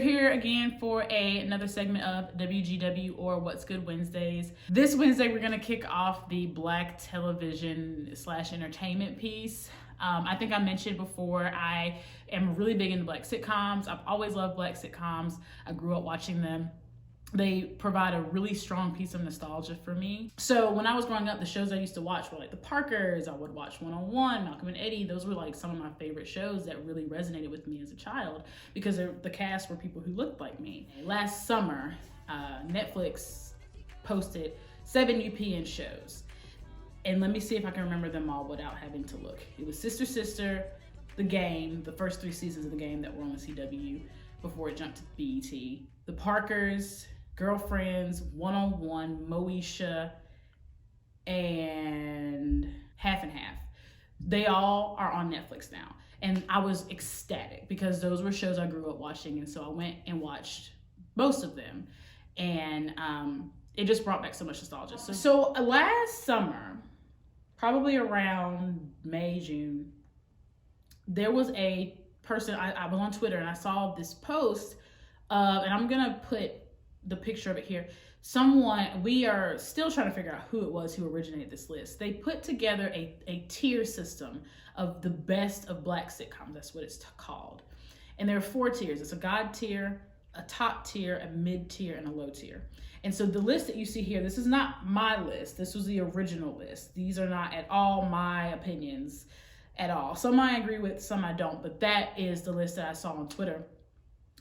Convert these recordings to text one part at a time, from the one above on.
we're here again for another segment of WGW, or What's Good Wednesdays. This Wednesday, we're going to kick off the Black television / entertainment piece. I think I mentioned before, I am really big into Black sitcoms. I've always loved Black sitcoms. I grew up watching them. They provide a really strong piece of nostalgia for me. So when I was growing up, the shows I used to watch were like The Parkers. I would watch 101, Malcolm and Eddie. Those were like some of my favorite shows that really resonated with me as a child because the cast were people who looked like me. Last summer, Netflix posted 7 UPN shows. And let me see if I can remember them all without having to look. It was Sister Sister, The Game, the first 3 seasons of The Game that were on the CW before it jumped to BET. The Parkers, Girlfriends, 101, Moesha, and Half and Half. They all are on Netflix now. And I was ecstatic because those were shows I grew up watching. And so I went and watched most of them. And it just brought back so much nostalgia. So last summer, probably around May, June, there was a person, I was on Twitter and I saw this post and I'm gonna put the picture of it here. We are still trying to figure out who it was who originated this list. They put together a tier system of the best of Black sitcoms. That's what it's called. And there are 4 tiers. It's a God tier, a top tier, a mid tier, and a low tier. And so the list that you see here, this is not my list. This was the original list. These are not at all my opinions at all. Some I agree with, some I don't, but that is the list that I saw on Twitter.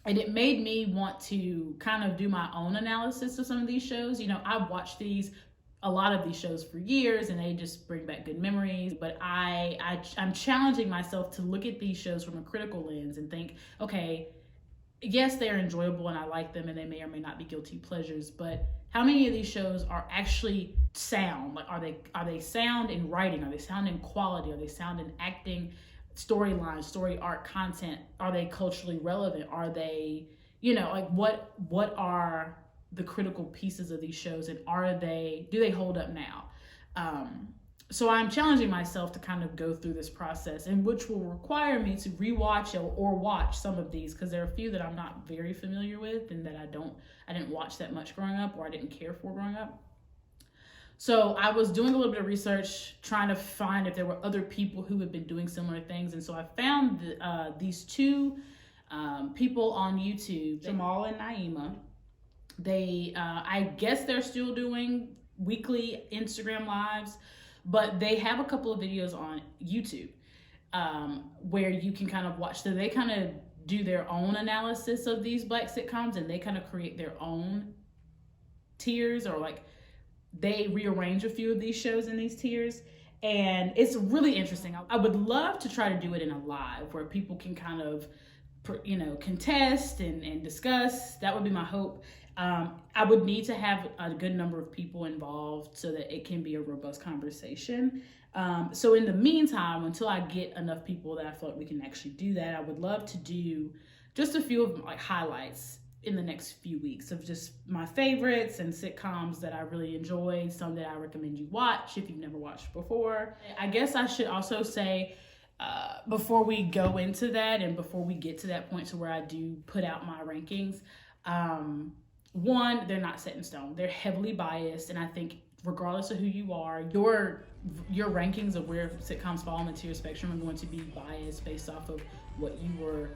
And it made me want to kind of do my own analysis of some of these shows. You know, I've watched a lot of these shows for years and they just bring back good memories. But I'm challenging myself to look at these shows from a critical lens and think, okay, yes, they're enjoyable and I like them and they may or may not be guilty pleasures, but how many of these shows are actually sound? Like, are they sound in writing? Are they sound in quality? Are they sound in acting? Storyline, story arc, content? Are they culturally relevant? Are they, like what are the critical pieces of these shows, and do they hold up now? So I'm challenging myself to kind of go through this process, and which will require me to rewatch or watch some of these, because there are a few that I'm not very familiar with and that I didn't watch that much growing up, or I didn't care for growing up. So I was doing a little bit of research, trying to find if there were other people who had been doing similar things. And so I found these 2 people on YouTube, Jamal and Naima. They, I guess they're still doing weekly Instagram lives, but they have a couple of videos on YouTube where you can kind of watch. So they kind of do their own analysis of these Black sitcoms, and they kind of create their own tiers, or like they rearrange a few of these shows in these tiers, and it's really interesting. I would love to try to do it in a live where people can kind of, contest and discuss. That would be my hope. I would need to have a good number of people involved so that it can be a robust conversation. So in the meantime, until I get enough people that I feel like we can actually do that, I would love to do just a few of like highlights in the next few weeks of just my favorites and sitcoms that I really enjoy, some that I recommend you watch if you've never watched before. I guess I should also say, before we go into that and before we get to that point to where I do put out my rankings, one, they're not set in stone. They're heavily biased, and I think regardless of who you are, your rankings of where sitcoms fall on the tier spectrum are going to be biased based off of what you were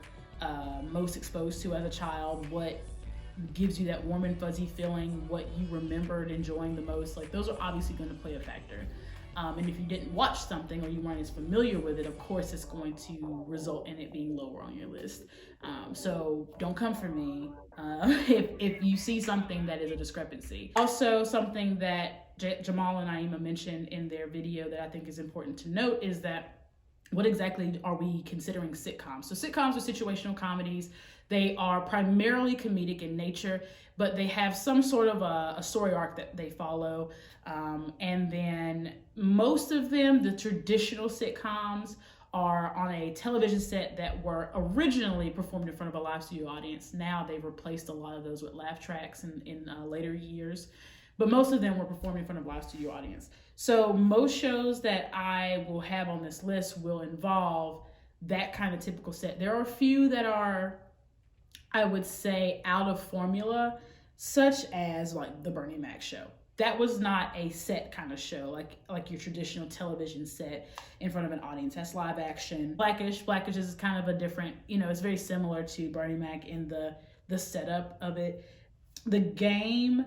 most exposed to as a child, what gives you that warm and fuzzy feeling, what you remembered enjoying the most. Like, those are obviously going to play a factor. And if you didn't watch something or you weren't as familiar with it, of course it's going to result in it being lower on your list. So don't come for me if you see something that is a discrepancy. Also, something that Jamal and Naima mentioned in their video that I think is important to note is that what exactly are we considering sitcoms? So sitcoms are situational comedies. They are primarily comedic in nature, but they have some sort of a story arc that they follow. And then most of them, the traditional sitcoms, are on a television set that were originally performed in front of a live studio audience. Now they've replaced a lot of those with laugh tracks in later years. But most of them were performed in front of a live studio audience. So most shows that I will have on this list will involve that kind of typical set. There are a few that are, I would say, out of formula, such as like the Bernie Mac show. That was not a set kind of show, like your traditional television set in front of an audience. That's live action. Blackish is kind of a different, it's very similar to Bernie Mac in the setup of it. The game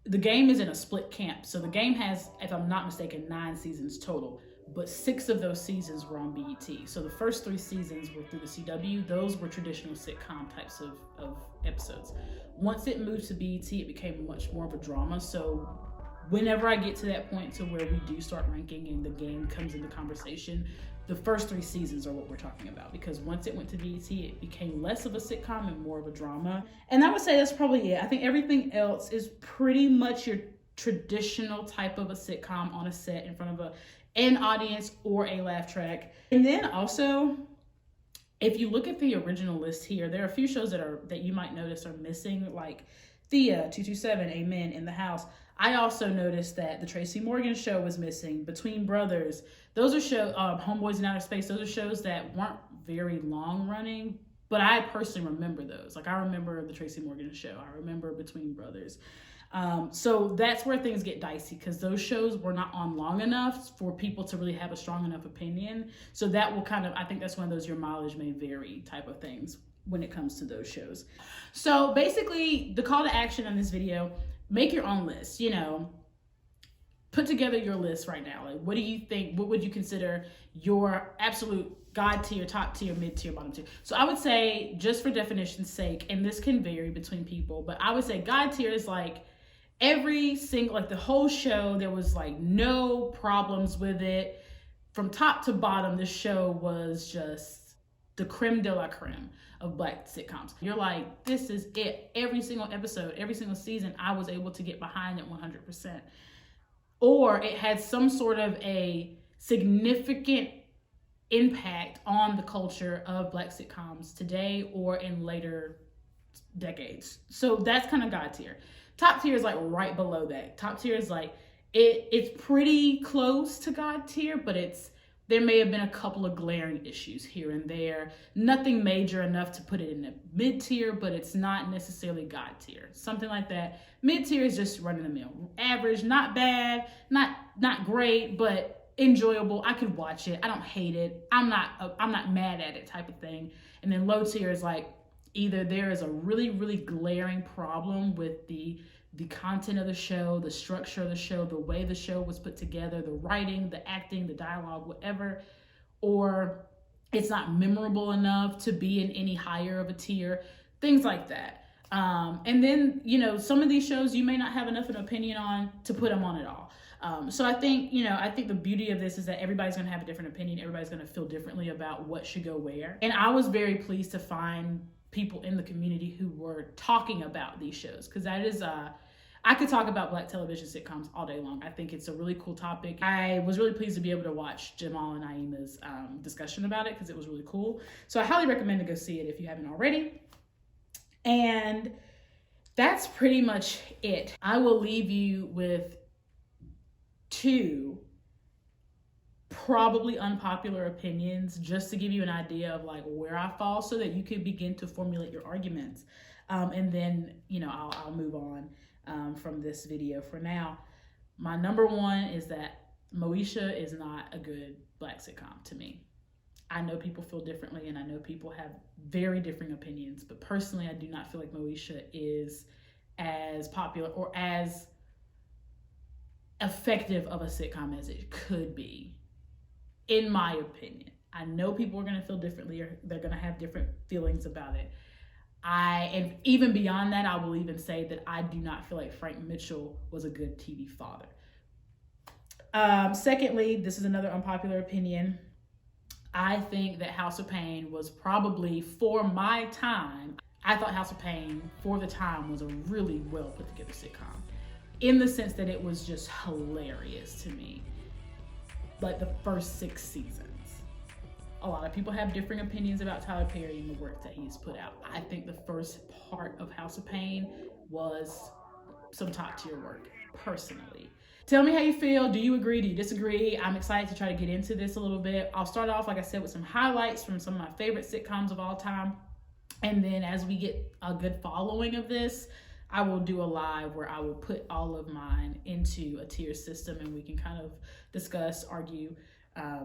is in a split camp. So the game has, if I'm not mistaken, 9 seasons total, but 6 of those seasons were on BET. So the first 3 seasons were through the CW. Those were traditional sitcom types of episodes. Once it moved to BET, it became much more of a drama. So whenever I get to that point to where we do start ranking and the game comes into conversation, the first 3 seasons are what we're talking about, because once it went to BET, it became less of a sitcom and more of a drama. And I would say that's probably it. I think everything else is pretty much your traditional type of a sitcom on a set in front of an audience or a laugh track. And then also, if you look at the original list here, there are a few shows that you might notice are missing, like Thea, 227, Amen, In the House. I also noticed that the Tracy Morgan Show was missing, Between Brothers. Those are shows, Homeboys in Outer Space. Those are shows that weren't very long running, but I personally remember those. Like, I remember the Tracy Morgan Show. I remember Between Brothers. So that's where things get dicey, because those shows were not on long enough for people to really have a strong enough opinion. So that will I think that's one of those your mileage may vary type of things when it comes to those shows. So basically, the call to action on this video: make your own list. Put together your list right now. Like, what do you think? What would you consider your absolute God tier, top tier, mid tier, bottom tier? So I would say, just for definition's sake, and this can vary between people, but I would say God tier is like every single, like the whole show, there was like no problems with it. From top to bottom, this show was just the creme de la creme of Black sitcoms. You're like, this is it. Every single episode, every single season, I was able to get behind it 100%. Or it had some sort of a significant impact on the culture of Black sitcoms today or in later decades. So that's kind of God tier. Top tier is like right below that. Top tier is like, it's pretty close to God tier, but there may have been a couple of glaring issues here and there. Nothing major enough to put it in the mid tier, but it's not necessarily God tier. Something like that. Mid tier is just run of the mill. Average, not bad, not great, but enjoyable. I could watch it. I don't hate it. I'm not mad at it type of thing. And then low tier is like, either there is a really, really glaring problem with the content of the show, the structure of the show, the way the show was put together, the writing, the acting, the dialogue, whatever, or it's not memorable enough to be in any higher of a tier, things like that. And then, some of these shows you may not have enough of an opinion on to put them on at all. So I think the beauty of this is that everybody's going to have a different opinion. Everybody's going to feel differently about what should go where. And I was very pleased to find people in the community who were talking about these shows, because that is I could talk about Black television sitcoms all day long. I think it's a really cool topic. I was really pleased to be able to watch Jamal and Naima's discussion about it, because it was really cool. So I highly recommend to go see it if you haven't already. And that's pretty much it. I will leave you with 2 probably unpopular opinions, just to give you an idea of like where I fall, so that you can begin to formulate your arguments. And then, I'll move on from this video. For now, my number 1 is that Moesha is not a good Black sitcom to me. I know people feel differently, and I know people have very differing opinions, but personally, I do not feel like Moesha is as popular or as effective of a sitcom as it could be, in my opinion. I know people are going to feel differently, or they're going to have different feelings about it. And even beyond that, I will even say that I do not feel like Frank Mitchell was a good TV father. Secondly, this is another unpopular opinion. I think that House of Pain was probably, for my time, I thought House of Pain, for the time, was a really well put together sitcom, in the sense that it was just hilarious to me. Like the first 6 seasons. A lot of people have differing opinions about Tyler Perry and the work that he's put out. I think the first part of House of Pain was some top tier work, personally. Tell me how you feel. Do you agree? Do you disagree? I'm excited to try to get into this a little bit. I'll start off, like I said, with some highlights from some of my favorite sitcoms of all time. And then as we get a good following of this, I will do a live where I will put all of mine into a tier system and we can kind of discuss, argue,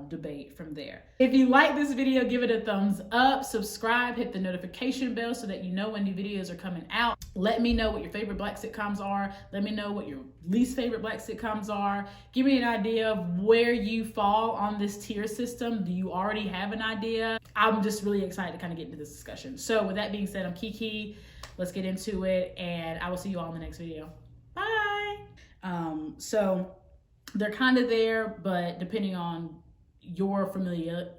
debate from there. If you like this video, give it a thumbs up, subscribe, hit the notification bell so that you know when new videos are coming out. Let me know what your favorite Black sitcoms are. Let me know what your least favorite Black sitcoms are. Give me an idea of where you fall on this tier system. Do you already have an idea? I'm just really excited to kind of get into this discussion. So with that being said, I'm Kiki. Let's get into it, and I will see you all in the next video. Bye. So they're kind of there, but depending on your familiarity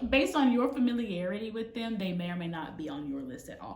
based on your familiarity with them, they may or may not be on your list at all.